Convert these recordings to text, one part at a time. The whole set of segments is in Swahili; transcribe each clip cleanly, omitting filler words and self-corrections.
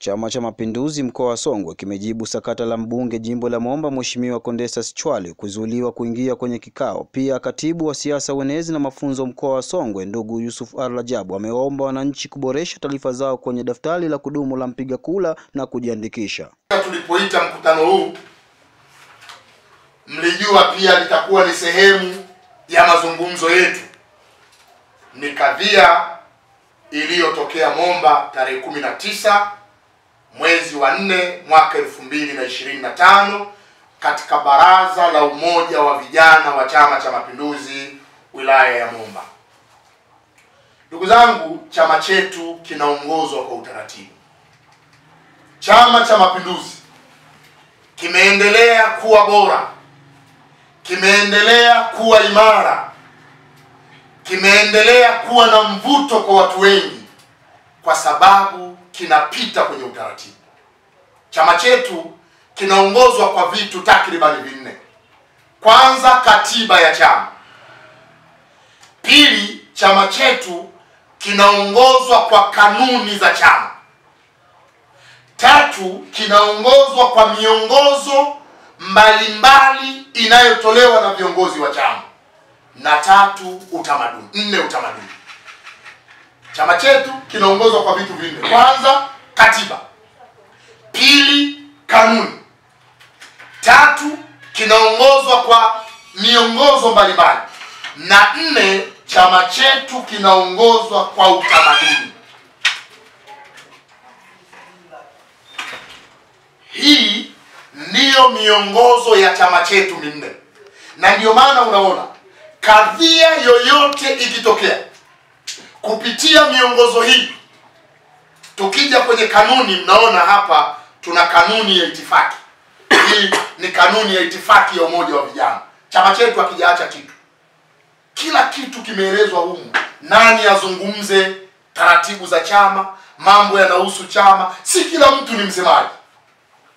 Chama cha Mapinduzi mkoa wa Songwe kimejibu sakata la mbunge jimbo la Momba Mheshimiwa Condestas Chwale kuzuiliwa kuingia kwenye kikao. Pia katibu wa siasa wenezi na mafunzo mkoa wa Songwe ndugu Yusuf Arlajabu amewaomba wananchi kuboresha taarifa zao kwenye daftari la kudumu la mpiga kura na kujiandikisha. Tulipoita mkutano huu, mlijua pia litakuwa ni sehemu ya mazungumzo yetu. Ni kadhia iliyotokea Momba tarehe 19 mwezi wa 4 mwaka 2025 katika baraza la umoja wa vijana wa Chama cha Mapinduzi wilaya ya Momba. Ndugu zangu, chama chetu kinaongozwa kwa utaratibu. Chama cha Mapinduzi kimeendelea kuwa bora, kimeendelea kuwa imara, kimeendelea kuwa na mvuto kwa watu wengi kwa sababu kinapita kwenye utaratibu. Chama chetu kinaongozwa kwa vitu takribani vinne. Kwanza, katiba ya chama. Pili, chama chetu kinaongozwa kwa kanuni za chama. Tatu, kinaongozwa kwa miongozo mbalimbali inayotolewa na viongozi wa chama. Na tatu, utamaduni. 4, utamaduni. Chama chetu kinaongozwa kwa vitu vinne. Kwanza, katiba. Pili, kanuni. Tatu, kinaongozwa kwa miongozo mbalimbali. Na 4, chama chetu kinaongozwa kwa utamaduni. Hii ndiyo miongozo ya chama chetu minne. Na ndiyo maana unaona kadhia yoyote ikitokea kupitia miongozo hii, tukija kwenye kanuni, mnaona hapa tuna kanuni ya itifaki. Hii ni kanuni ya itifaki ya umoja wa vijana. Chama chetu hakijaacha kitu. Kila kitu kimeelezwa humu. Nani azungumze, taratibu za chama, mambo yanahusu chama. Si kila mtu ni msemaji.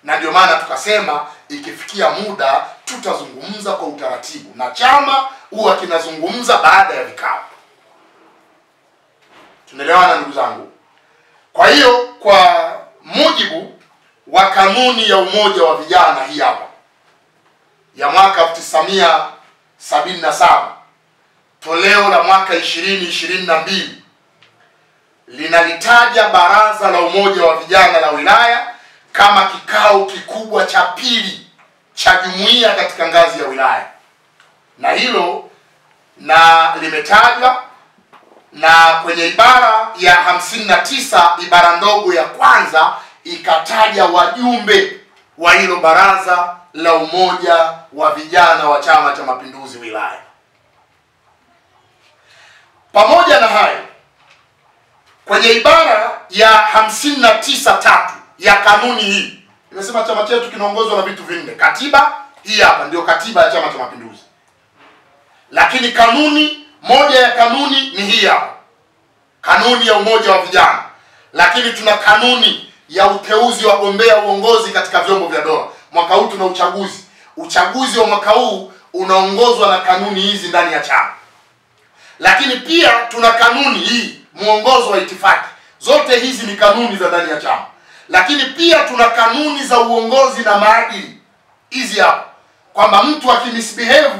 Na ndio maana tukasema ikifikia muda tutazungumza kwa utaratibu, na chama huwa kinazungumza baada ya vikao. Tunaelewana ndugu zangu? Kwa hiyo kwa mujibu wa kanuni ya umoja wa vijana hii hapa ya mwaka 1977 toleo la mwaka 2022 linalitaja baraza la umoja wa vijana la wilaya kama kikao kikubwa cha pili cha jumuiya katika ngazi ya wilaya. Na hilo na limetajwa na kwenye ibara ya 59 ibara ndogo ya kwanza ikataja wajumbe wa hilo baraza la umoja wa vijana wa Chama cha Mapinduzi wilaya. Pamoja na hayo, kwenye ibara ya 59(3) ya kanuni hii imesema chama chetu kinaongozwa na vitu vinne. Katiba hii hapa ndio katiba ya Chama cha Mapinduzi. Lakini kanuni, moja ya kanuni ni hii hapa, kanuni ya umoja wa vijana. Lakini tuna kanuni ya uteuzi wa wagombea uongozi katika vyombo vya dola. Mwaka huu tuna uchaguzi. Uchaguzi wa mwaka huu unaongozwa na kanuni hizi ndani ya chama. Lakini pia tuna kanuni hii, muongozo wa itifaki. Zote hizi ni kanuni za ndani ya chama. Lakini pia tuna kanuni za uongozi na maadili. Hizi hapa, kwamba mtu akimisbehave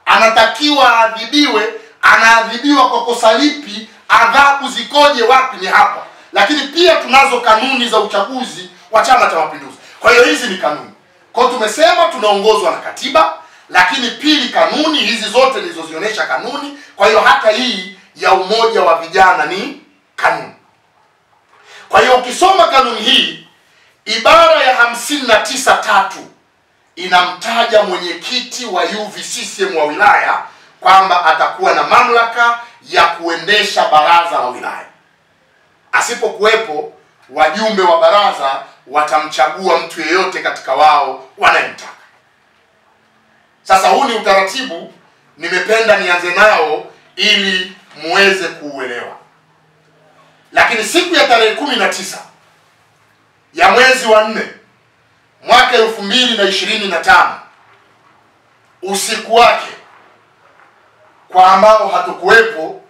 anatakiwa adhibiwe, anaadhibiwa kwa kosa lipi, adhabu zikoje, wapi, ni hapa. Lakini pia tunazo kanuni za uchaguzi wa Chama cha Mapinduzi. Kwa hiyo hizi ni kanuni. Kwa hiyo tumesema tunaongozwa na katiba, lakini pili kanuni, hizi zote nilizozionyesha kanuni. Kwa hiyo hata hii ya umoja wa vijana ni kanuni. Kwa hiyo ukisoma kanuni hii, ibara ya 59(3) inamtaja mwenyekiti wa UVCCM wa wilaya kwamba atakuwa na mamlaka ya kuendesha baraza la wilaya. Asipokuwepo, wajumbe wa baraza watamchagua mtu yeyote katika wao wanayemtaka. Sasa huu ni utaratibu, nimependa nianze nao ili muweze kuuelewa. Lakini siku ya tarehe 19 ya mwezi wa 4 mwaka 2025 usiku wake, kwa ambao hatukuwepo,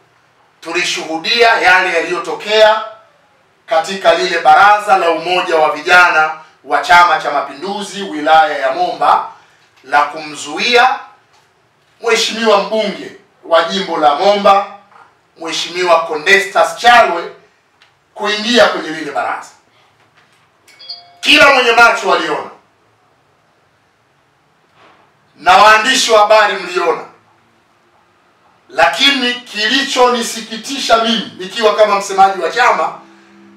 tulishuhudia yale yaliyotokea katika lile baraza la umoja wa vijana wa Chama cha Mapinduzi wilaya ya Momba la kumzuia Mheshimiwa mbunge wa jimbo la Momba, Mheshimiwa Condestas Chalwe kuingia kwenye lile baraza. Kila mwenye macho waliona na waandishi wa habari mliona, lakini kilichonisikitisha mimi nikiwa kama msemaji wa chama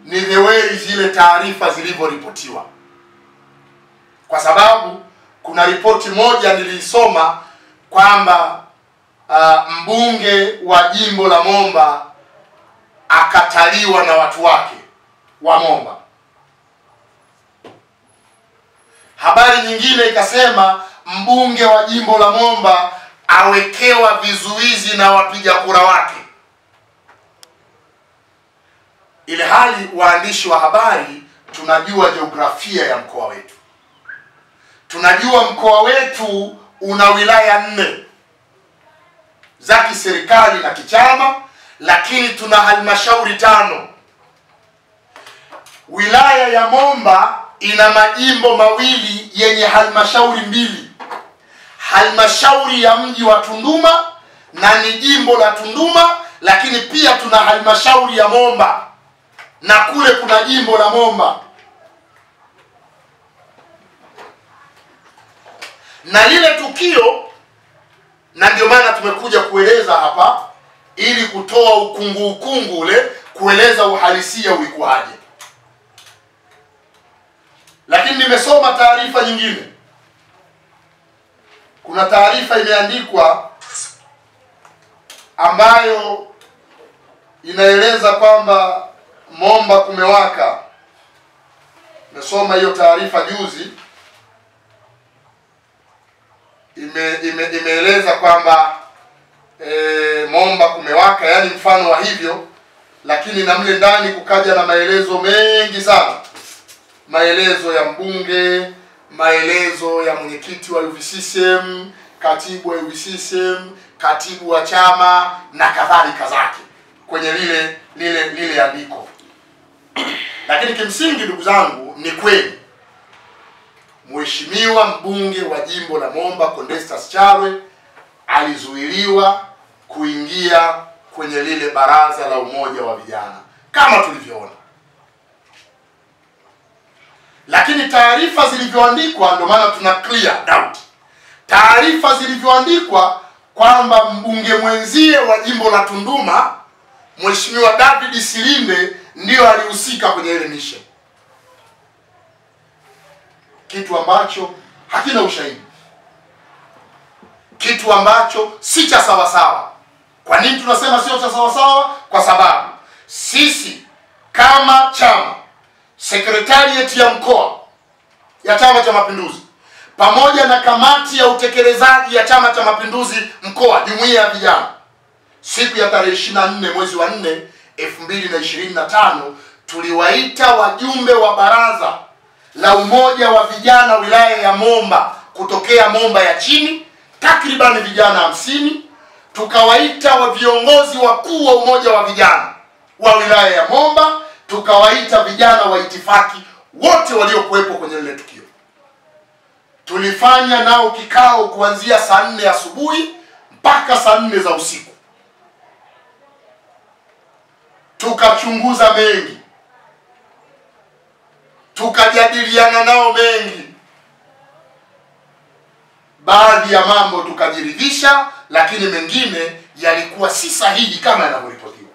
ni the way zile taarifa zilivyoripotiwa, kwa sababu kuna ripoti moja nilisoma kwamba mbunge wa jimbo la Momba akataliwa na watu wake wa Momba. Habari nyingine ikasema mbunge wa jimbo la Momba awekewa vizuizi na wapiga kura wake. Ile hali waandishi wa habari tunajua jiografia ya mkoa wetu. Tunajua mkoa wetu una wilaya 4 za kiserikali na kichama, lakini tuna halmashauri 5. Wilaya ya Momba ina majimbo mawili yenye halmashauri 2. Halmashauri ya mji wa Tunduma na ni jimbo la Tunduma, lakini pia tuna halmashauri ya Momba na kule kuna jimbo la Momba. Na lile tukio, na ndio maana tumekuja kueleza hapa ili kutoa ukungu ule, kueleza uhalisia ulikuwaje. Lakini nimesoma taarifa nyingine. Kuna taarifa imeandikwa ambayo inaeleza kwamba Momba kumewaka. Nimesoma hiyo taarifa juzi. Imeeleza kwamba Momba kumewaka, yani mfano wa hivyo, lakini na mle ndani kukaja na maelezo mengi sana. Maelezo ya mbunge, maelezo ya mwenyekiti wa UVCCM, katibu wa UVCCM, katibu wa chama na kadhalika zake kwenye lile andiko. Lakini kimsingi ndugu zangu, ni kweli Mheshimiwa mbunge wa jimbo la Momba Condestas Chalwe alizuiliwa kuingia kwenye lile baraza la umoja wa vijana kama tulivyoona. Lakini taarifa zilivyoandikwa, ndio maana tuna clear doubt. Taarifa zilivyoandikwa kwamba mbunge mwenzie wa jimbo la Tunduma, Mheshimiwa David Silinde, ndio alihusika kwenye ile mission. Kitu ambacho hakina ushahidi. Kitu ambacho si cha sawa sawa. Kwa nini tunasema sio cha sawa sawa? Kwa sababu sisi kama chama, secretariat ya mkoa ya Chama cha Mapinduzi pamoja na kamati ya utekelezaji ya Chama cha Mapinduzi mkoa, jumuiya ya vijana, siku ya tarehe 24 mwezi wa 4 2025 tuliwaita wajumbe wa baraza la umoja wa vijana wilaya ya Momba kutokea Momba ya chini, takriban vijana 50. Tukawaita wa viongozi wakuu wa umoja wa vijana wa wilaya ya Momba, tukawaita vijana wa itifaki wote waliokuwepo kwenye ile tukio. Tulifanya nao kikao kuanzia saa 4 asubuhi mpaka saa 4 za usiku. Tukachunguza mengi, tukajadiliana nao mengi. Baadhi ya mambo tukajiridhisha, lakini mengine yalikuwa si sahihi kama yanavyoripotiwa.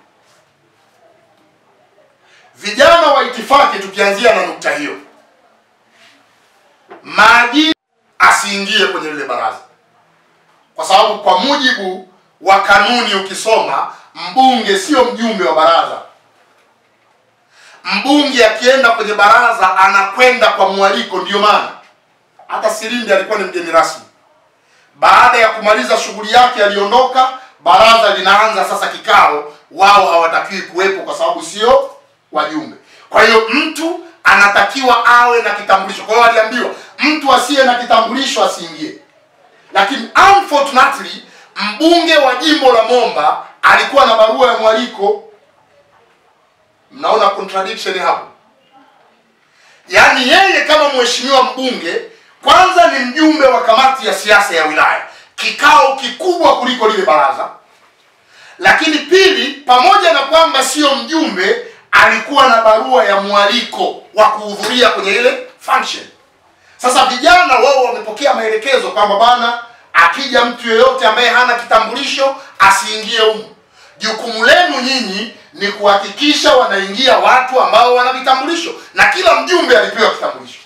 Vijana wa itifaki, tukianzia na nukta hiyo, maji asiingie kwenye lile baraza, kwa sababu kwa mujibu wa kanuni ukisoma, mbunge sio mjumbe wa baraza. Mbunge akienda kwenye baraza anakwenda kwa mwaliko. Ndio maana hata Silinde alikuwa ni mgeni rasmi. Baada ya kumaliza shughuli yake aliondoka, baraza linaanza sasa kikao, wao hawatakiwi kuwepo kwa sababu sio wajumbe. Kwa hiyo mtu anatakiwa awe na kitambulisho. Kwa hiyo aliambiwa mtu asiye na kitambulisho asiingie. Lakini unfortunately mbunge wa jimbo la Momba alikuwa na barua ya mwaliko. Mnaona contradiction hapo? Yaani yeye kama mheshimiwa mbunge kwanza ni mjumbe wa kamati ya siasa ya wilaya, kikao kikubwa kuliko lile baraza. Lakini pili, pamoja na kwamba sio mjumbe, alikuwa na barua ya mwaliko wa kuhudhuria kwenye ile function. Sasa vijana wao wamepokea maelekezo kwamba bana, akija mtu yeyote ambaye hana kitambulisho asiingie humu. Jukumu lenu nyinyi ni kuhakikisha wanaingia watu ambao wana vitambulisho, na kila mjumbe alipewa kitambulisho.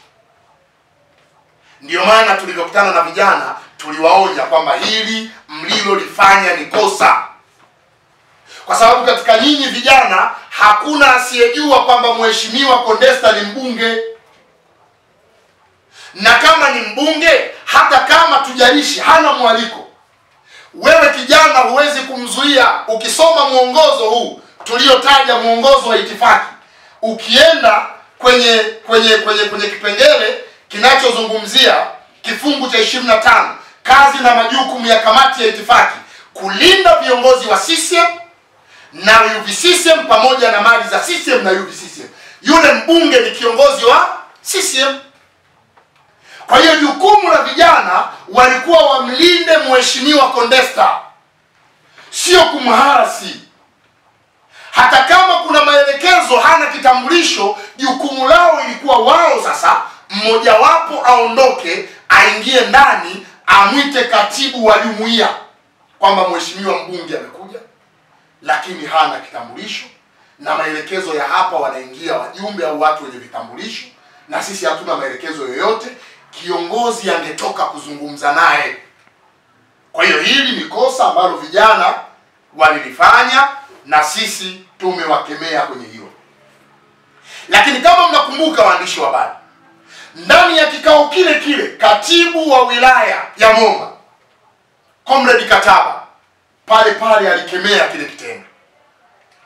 Ndio maana tulivyokutana na vijana tuliwaonya kwamba hili mlilolifanya ni kosa. Kwa sababu katika nyinyi vijana hakuna asiyejua kwamba mheshimiwa Condesta ni mbunge. Na kama ni mbunge, hata kama tujalishi hana mwaliko, wewe kijana huwezi kumzuia. Ukisoma mwongozo huu tuliotaja, mwongozo wa itifaki, ukienda kwenye kipengele kinachozungumzia kifungu cha 25, kazi na majukumu ya kamati ya itifaki, kulinda viongozi wa CCM na UVCCM pamoja na mali za CCM na UVCCM. Yule mbunge ni kiongozi wa CCM. Kwa hiyo jukumu la vijana walikuwa wamlinde mheshimiwa Condesta, sio kumharasi. Hata kama kuna maelekezo hana kitambulisho, jukumu lao ilikuwa wao sasa mmojawapo aondoke, aingie ndani, amwite katibu wa jumuiya kwamba mheshimiwa mbunge amekuja lakini hana kitambulisho, na maelekezo ya hapa wanaingia wajumbe au watu wenye vitambulisho, na sisi hatuna maelekezo yoyote. Kiongozi angetoka kuzungumza naye. Kwa hiyo hili ni kosa ambalo vijana walilifanya na sisi tumewakemea kwenye hilo. Lakini kama mnakumbuka, waandishi wa habari, ndani ya kikao kile kile katibu wa wilaya ya Momba Comrade Kataba pale alikemea kile kitendo.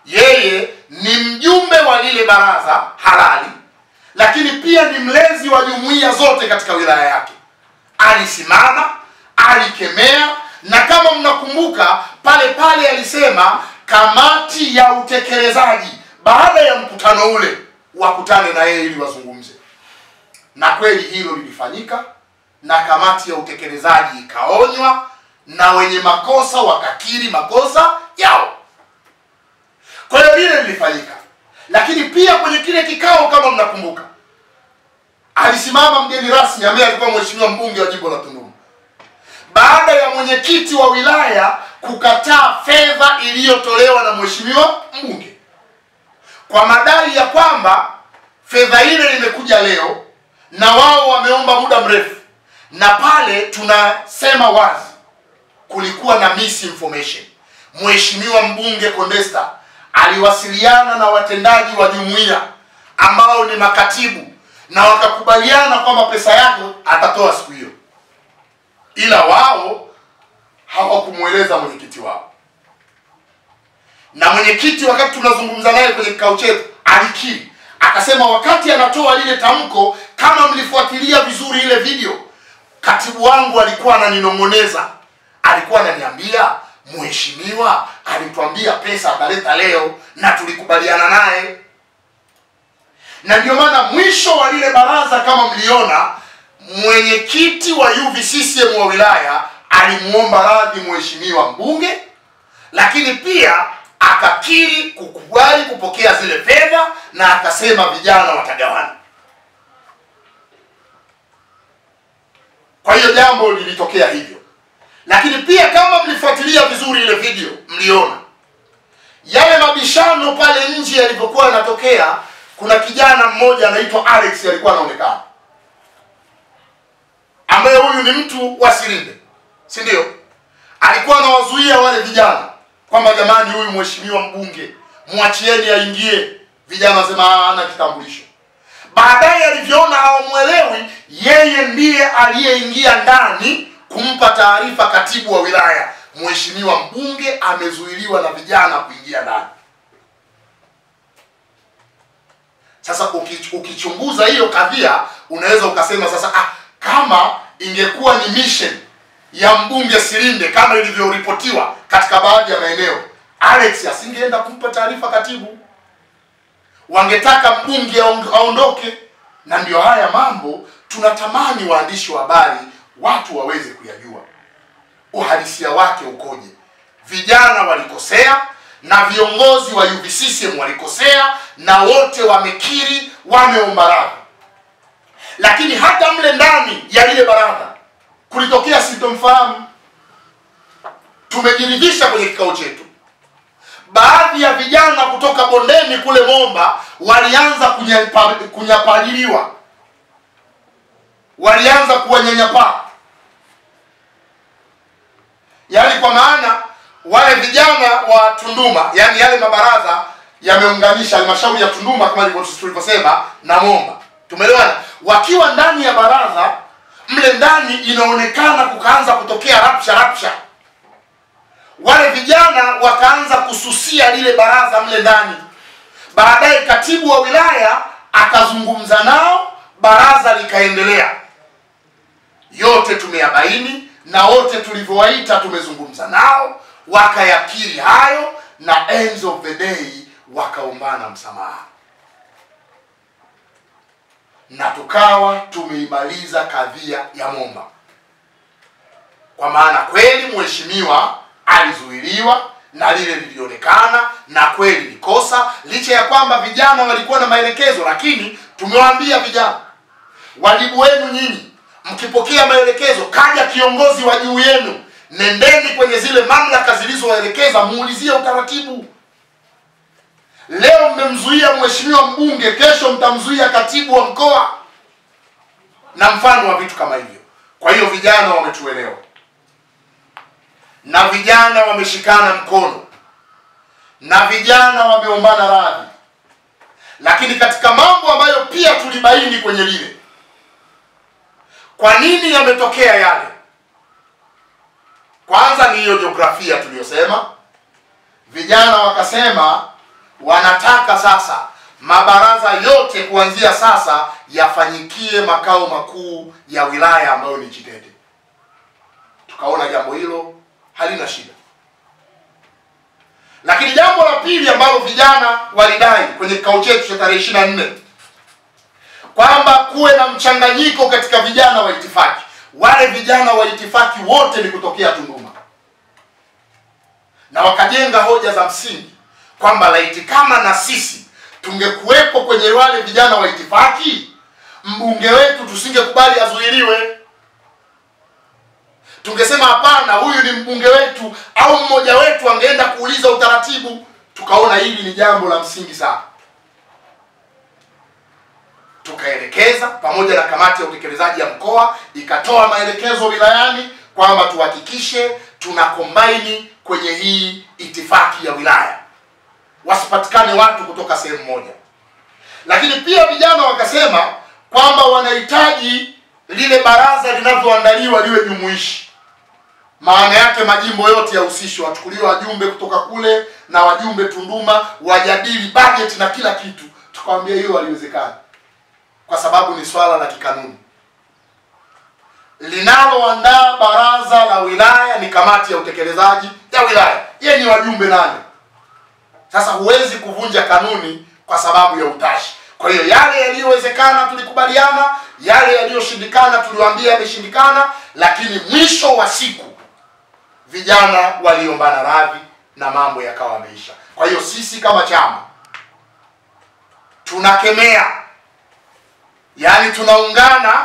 Yeye ni mjumbe wa lile baraza halali, lakini pia ni mlezi wa jumuiya zote katika wilaya yake. Alisimama, alikemea, na kama mnakumbuka pale alisema kamati ya utekelezaji baada ya mkutano ule wakutane na yeye ili wazungumze. Na kweli hilo lilifanyika, na kamati ya utekelezaji ikaonywa, na wenye makosa wakakiri makosa yao. Kwa hiyo lile lilifanyika. Lakini pia kwenye kile kikao, kama mnakumbuka, alisimama mgeni rasmi ambaye alikuwa mheshimiwa mbunge wa jimbo la Tunduma, baada ya mwenyekiti wa wilaya kukataa fedha iliyotolewa na mheshimiwa mbunge kwa madai ya kwamba fedha ile imekuja leo na wao wameomba muda mrefu. Na pale tunasema wazi, kulikuwa na misinformation. Mheshimiwa mbunge Condesta aliwasiliana na watendaji wa jumuiya ambao ni makatibu, na wakakubaliana kwamba pesa yako atatoa siku hiyo, ila wao hawakumueleza mwenyekiti wao. Na mwenyekiti wakati tunazungumza naye kwenye kikao chetu alikiri, akasema wakati anatoa lile tamko, kama mlifuatilia vizuri ile video, katibu wangu alikuwa ananinong'oneza, alikuwa ananiambia mheshimiwa alituambia pesa ataleta leo na tulikubaliana naye. Na ndio maana mwisho wa lile baraza, kama mliona, mwenyekiti wa UVCCM wa wilaya alimuomba radhi mheshimiwa mbunge, lakini pia akakiri kukubali kupokea zile fedha, na akasema vijana watagawana. Kwa hiyo jambo lilitokea hivyo. Lakini pia kama mlifuatilia vizuri ile video, mliona yale mabishano pale nje yalipokuwa yanatokea. Kuna kijana mmoja anaitwa Alex alikuwa anaonekana, ambaye huyu ni mtu wa Sirinde, si ndio? Alikuwa anawazuia wale vijana kwamba jamani, huyu mheshimiwa mbunge mwachieni aingie. Vijana wasema hana kitambulisho. Baadaye alivyoona hawamuelewi, yeye ndiye aliyeingia ndani kumpa taarifa katibu wa wilaya, mheshimiwa mbunge amezuiliwa na vijana kuingia ndani. Sasa ukichunguza hiyo kadhia, unaweza ukasema sasa, kama ingekuwa ni mission ya mbunge Sirinde kama ilivyoripotiwa katika baadhi ya maeneo, Alex asingeenda kumpa taarifa katibu. wangetaka mbunge aondoke. Na ndio haya mambo tunatamani waandishi wa habari watu waweze kuyajua uhalisia wake ukoje. Vijana walikosea na viongozi wa UVCCM walikosea, na wote wamekiri, wameomba radhi. Lakini hata mle ndani ya lile baraza kulitokea sintofahamu. Tumejiridhisha kwenye kikao chetu, baadhi ya vijana kutoka bondeni kule Momba walianza kunyapaliliwa, walianza kuwanyanyapaa. Yaani kwa maana wale vijana wa Tunduma, yani yale mabaraza yameunganisha halmashauri ya Tunduma kama tulivyosema na Momba. Tumeelewana? Wakiwa ndani ya baraza, mle ndani inaonekana kukaanza kutokea rapsha. Wale vijana wakaanza kususia lile baraza mle ndani. Baadaye katibu wa wilaya akazungumza nao, baraza likaendelea. Yote tumeyabaini na wote tulivyowaita tumezungumza nao, wakayakiri hayo, na end of the day wakaombana msamaha. Na tukawa tumeimaliza kadhia ya Momba. Kwa maana kweli mheshimiwa alizuiliwa na lile lilionekana, na kweli ni kosa, licha ya kwamba vijana walikuwa na maelekezo. Lakini tumewaambia vijana, wajibu wenu nyinyi, mkipokea maelekezo, kaja kiongozi wa juu yenu, nendeni kwenye zile mamlaka zilizowaelekeza, muulizie utaratibu. Leo mmemzuia mheshimiwa mbunge, kesho mtamzuia katibu wa mkoa, na mfano wa vitu kama hivyo. Kwa hiyo vijana wametuelewa, na vijana wameshikana mkono, na vijana wameombana radhi. Lakini katika mambo ambayo pia tulibaini kwenye lile, kwa nini yametokea yale? Kwanza ni hiyo jiografia tuliyosema. Vijana wakasema wanataka sasa mabaraza yote kuanzia sasa yafanyikie makao makuu ya wilaya ambayo ni Chitete. Tukaona jambo hilo halina shida. Lakini jambo la pili ambalo vijana walidai kwenye kikao chetu cha tarehe 24, kwamba kuwe na mchanganyiko katika vijana wa itifaki. Wale vijana wa itifaki wote ni kutokea Tunduma, na wakajenga hoja za msingi kwamba laiti kama na sisi tungekuwepo kwenye wale vijana wa itifaki, mbunge wetu tusingekubali azuiliwe. Tungesema hapana, huyu ni mbunge wetu, au mmoja wetu angeenda kuuliza utaratibu. Tukaona hili ni jambo la msingi sana. Tukaelekeza pamoja na kamati ya utekelezaji ya mkoa, ikatoa maelekezo wilayani kwamba tuhakikishe tuna combine kwenye hii itifaki ya wilaya, wasipatikane watu kutoka sehemu moja. Lakini pia vijana wakasema kwamba wanahitaji lile baraza linavyoandaliwa liwe jumuishi. Maana yake majimbo yote yahusishwe, wachukuliwe wajumbe kutoka kule na wajumbe Tunduma, wajadili budget na kila kitu. Tukamwambia hiyo haliwezekani, kwa sababu ni swala la kikanuni. Linaloandaa baraza la wilaya ni kamati ya utekelezaji ya wilaya, yeye ni wajumbe 8. Sasa huwezi kuvunja kanuni kwa sababu ya utashi. Kwa hiyo yale yaliyowezekana tulikubaliana, yale yaliyoshindikana tuliwaambia yameshindikana, lakini mwisho wa siku vijana waliombana radhi na mambo yakawa yameisha. Kwa hiyo sisi kama chama tunakemea, yani tunaungana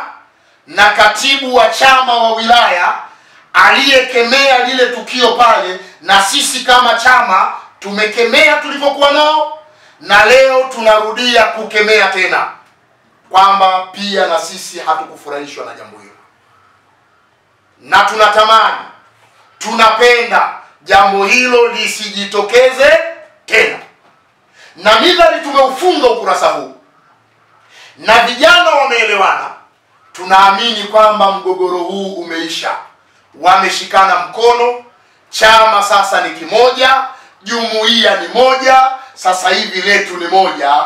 na katibu wa chama wa wilaya aliyekemea lile tukio pale, na sisi kama chama tumekemea tulivyokuwa nao, na leo tunarudia kukemea tena kwamba pia na sisi hatukufurahishwa na jambo hilo, na tunatamani, tunapenda jambo hilo lisijitokeze tena. Na midhali tumeufunga ukurasa huu na vijana wameelewana, tunaamini kwamba mgogoro huu umeisha. Wameshikana mkono, chama sasa ni kimoja, jumuiya ni moja, sasa hivi letu ni moja.